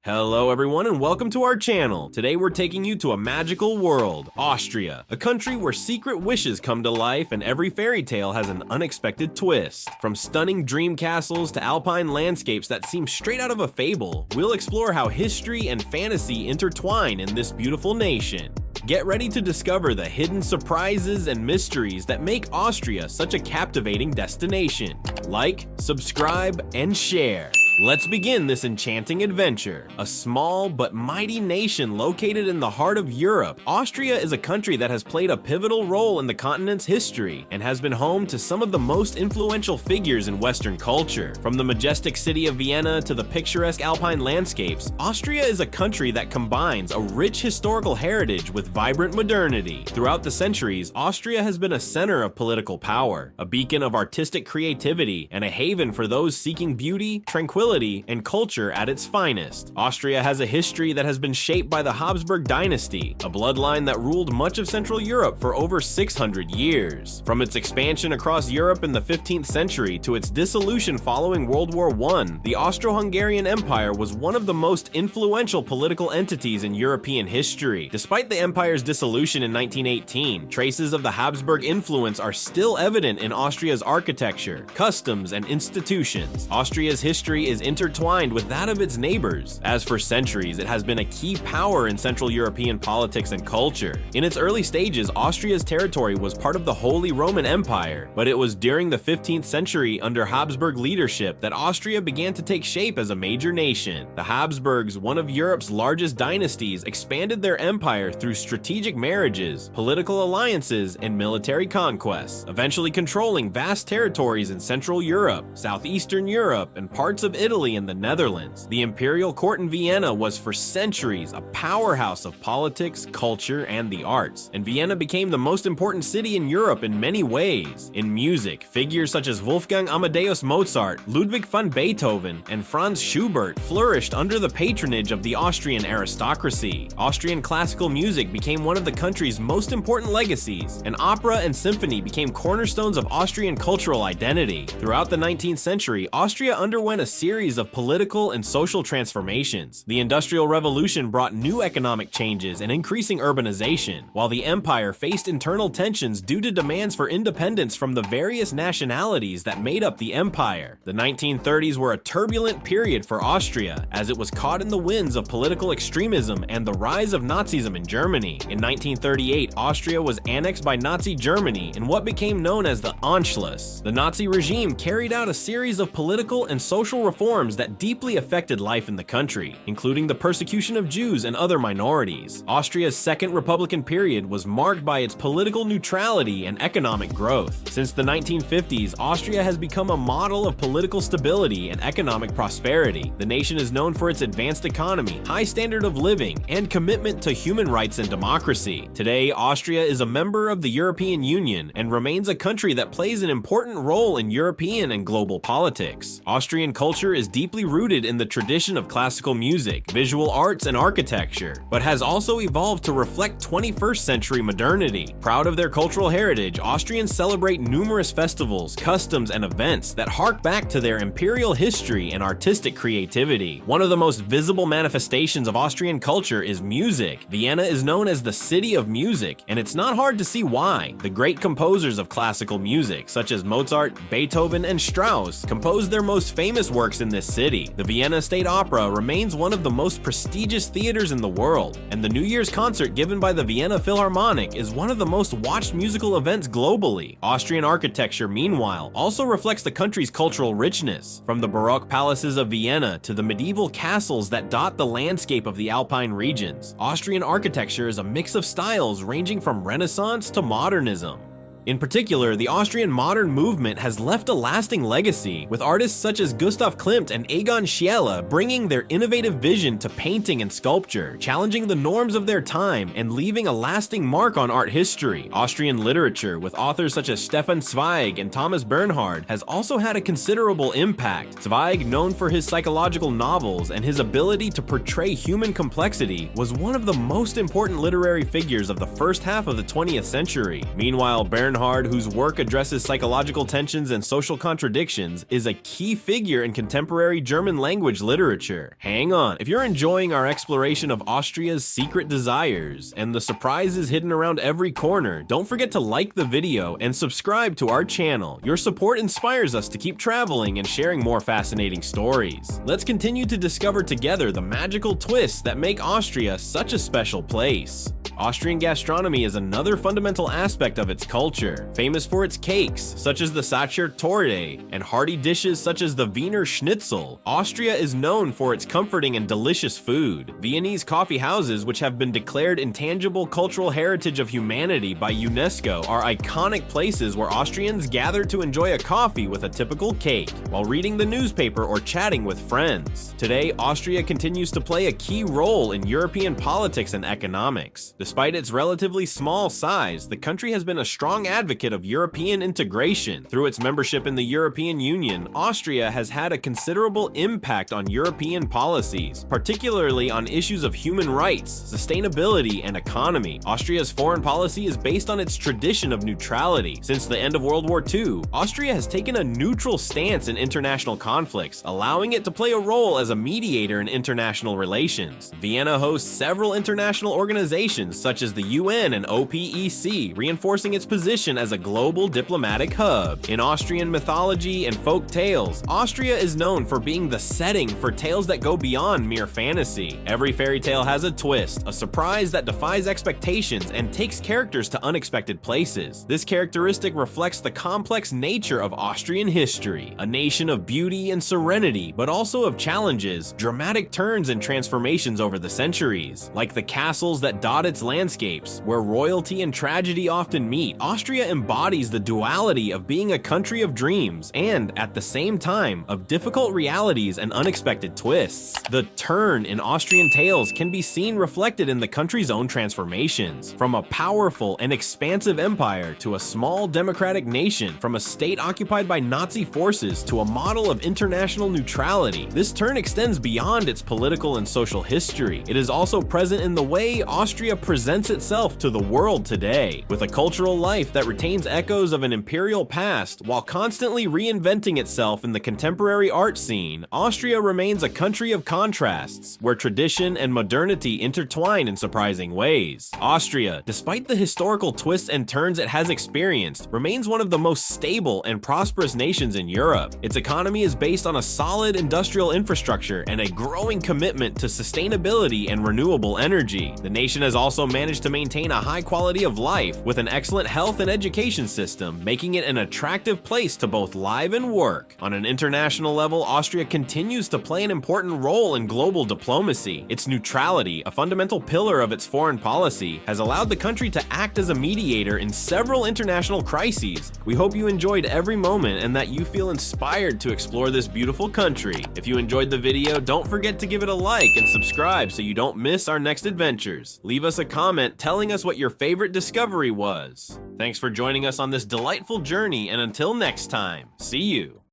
Hello everyone and welcome to our channel. Today we're taking you to a magical world, Austria, a country where secret wishes come to life and every fairy tale has an unexpected twist. From stunning dream castles to Alpine landscapes that seem straight out of a fable, we'll explore how history and fantasy intertwine in this beautiful nation. Get ready to discover the hidden surprises and mysteries that make Austria such a captivating destination. Like, subscribe, and share. Let's begin this enchanting adventure. A small but mighty nation located in the heart of Europe, Austria is a country that has played a pivotal role in the continent's history and has been home to some of the most influential figures in Western culture. From the majestic city of Vienna to the picturesque Alpine landscapes, Austria is a country that combines a rich historical heritage with vibrant modernity. Throughout the centuries, Austria has been a center of political power, a beacon of artistic creativity, and a haven for those seeking beauty, tranquility, and culture at its finest. Austria has a history that has been shaped by the Habsburg dynasty, a bloodline that ruled much of Central Europe for over 600 years. From its expansion across Europe in the 15th century to its dissolution following World War I, the Austro-Hungarian Empire was one of the most influential political entities in European history. Despite the empire's dissolution in 1918, traces of the Habsburg influence are still evident in Austria's architecture, customs, and institutions. Austria's history is intertwined with that of its neighbors, as for centuries it has been a key power in Central European politics and culture. In its early stages, Austria's territory was part of the Holy Roman Empire, but it was during the 15th century under Habsburg leadership that Austria began to take shape as a major nation. The Habsburgs, one of Europe's largest dynasties, expanded their empire through strategic marriages, political alliances, and military conquests, eventually controlling vast territories in Central Europe, Southeastern Europe, and parts of Italy and the Netherlands. The imperial court in Vienna was for centuries a powerhouse of politics, culture, and the arts, and Vienna became the most important city in Europe in many ways. In music, figures such as Wolfgang Amadeus Mozart, Ludwig van Beethoven, and Franz Schubert flourished under the patronage of the Austrian aristocracy. Austrian classical music became one of the country's most important legacies, and opera and symphony became cornerstones of Austrian cultural identity. Throughout the 19th century, Austria underwent a series of political and social transformations. The Industrial Revolution brought new economic changes and increasing urbanization, while the empire faced internal tensions due to demands for independence from the various nationalities that made up the empire. The 1930s were a turbulent period for Austria, as it was caught in the winds of political extremism and the rise of Nazism in Germany. In 1938, Austria was annexed by Nazi Germany in what became known as the Anschluss. The Nazi regime carried out a series of political and social reforms that deeply affected life in the country, including the persecution of Jews and other minorities. Austria's second Republican period was marked by its political neutrality and economic growth. Since the 1950s, Austria has become a model of political stability and economic prosperity. The nation is known for its advanced economy, high standard of living, and commitment to human rights and democracy. Today, Austria is a member of the European Union and remains a country that plays an important role in European and global politics. Austrian culture is deeply rooted in the tradition of classical music, visual arts, and architecture, but has also evolved to reflect 21st century modernity. Proud of their cultural heritage, Austrians celebrate numerous festivals, customs, and events that hark back to their imperial history and artistic creativity. One of the most visible manifestations of Austrian culture is music. Vienna is known as the city of music, and it's not hard to see why. The great composers of classical music, such as Mozart, Beethoven, and Strauss, composed their most famous works in this city. The Vienna State Opera remains one of the most prestigious theaters in the world, and the New Year's concert given by the Vienna Philharmonic is one of the most watched musical events globally. Austrian architecture, meanwhile, also reflects the country's cultural richness. From the Baroque palaces of Vienna to the medieval castles that dot the landscape of the Alpine regions, Austrian architecture is a mix of styles ranging from Renaissance to modernism. In particular, the Austrian modern movement has left a lasting legacy, with artists such as Gustav Klimt and Egon Schiele bringing their innovative vision to painting and sculpture, challenging the norms of their time and leaving a lasting mark on art history. Austrian literature, with authors such as Stefan Zweig and Thomas Bernhard, has also had a considerable impact. Zweig, known for his psychological novels and his ability to portray human complexity, was one of the most important literary figures of the first half of the 20th century. Meanwhile, Bernhard Bernhard, whose work addresses psychological tensions and social contradictions, is a key figure in contemporary German language literature. Hang on, if you're enjoying our exploration of Austria's secret desires and the surprises hidden around every corner, don't forget to like the video and subscribe to our channel. Your support inspires us to keep traveling and sharing more fascinating stories. Let's continue to discover together the magical twists that make Austria such a special place. Austrian gastronomy is another fundamental aspect of its culture, famous for its cakes, such as the Sacher Torte, and hearty dishes such as the Wiener Schnitzel. Austria is known for its comforting and delicious food. Viennese coffee houses, which have been declared intangible cultural heritage of humanity by UNESCO, are iconic places where Austrians gather to enjoy a coffee with a typical cake, while reading the newspaper or chatting with friends. Today, Austria continues to play a key role in European politics and economics. Despite its relatively small size, the country has been a strong advocate of European integration. Through its membership in the European Union, Austria has had a considerable impact on European policies, particularly on issues of human rights, sustainability, and economy. Austria's foreign policy is based on its tradition of neutrality. Since the end of World War II, Austria has taken a neutral stance in international conflicts, allowing it to play a role as a mediator in international relations. Vienna hosts several international organizations such as the UN and OPEC, reinforcing its position as a global diplomatic hub. In Austrian mythology and folk tales, Austria is known for being the setting for tales that go beyond mere fantasy. Every fairy tale has a twist, a surprise that defies expectations and takes characters to unexpected places. This characteristic reflects the complex nature of Austrian history, a nation of beauty and serenity, but also of challenges, dramatic turns and transformations over the centuries. Like the castles that dot its landscapes, where royalty and tragedy often meet, Austria embodies the duality of being a country of dreams and, at the same time, of difficult realities and unexpected twists. The turn in Austrian tales can be seen reflected in the country's own transformations, from a powerful and expansive empire to a small democratic nation, from a state occupied by Nazi forces to a model of international neutrality. This turn extends beyond its political and social history. It is also present in the way Austria presents itself to the world today, with a cultural life that retains echoes of an imperial past while constantly reinventing itself in the contemporary art scene. Austria remains a country of contrasts, where tradition and modernity intertwine in surprising ways. Austria, despite the historical twists and turns it has experienced, remains one of the most stable and prosperous nations in Europe. Its economy is based on a solid industrial infrastructure and a growing commitment to sustainability and renewable energy. The nation has also managed to maintain a high quality of life with an excellent health and education system, making it an attractive place to both live and work. On an international level, Austria continues to play an important role in global diplomacy. Its neutrality, a fundamental pillar of its foreign policy, has allowed the country to act as a mediator in several international crises. We hope you enjoyed every moment and that you feel inspired to explore this beautiful country. If you enjoyed the video, don't forget to give it a like and subscribe so you don't miss our next adventures. Leave us a comment telling us what your favorite discovery was. Thanks for joining us on this delightful journey, and until next time, see you!